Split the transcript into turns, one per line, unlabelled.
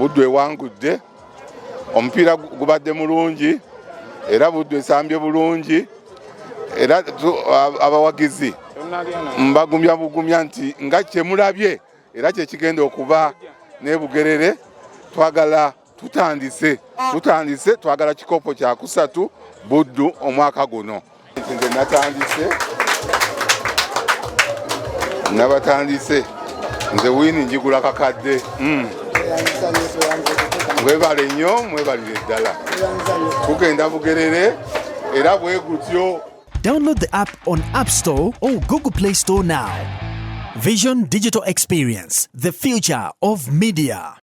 Buddu ewangudde, omupiira gubadde mulungi era Buddu esambye bulungi era abawagizi mbagumya bugumya nti nga kyemulabye era kyekigenda okuba n'ebugerere. Twagala tutandise twagala kikopo kya kusatu Buddu omwaka guno. Nze nabatandise nze wini njigula kakadde. Mwebale nnyo, mwebalire ddala. Tugenda bugerere era bwe gutyo.
Download the app on App Store or Google Play Store now. Vision Digital Experience, the future of media.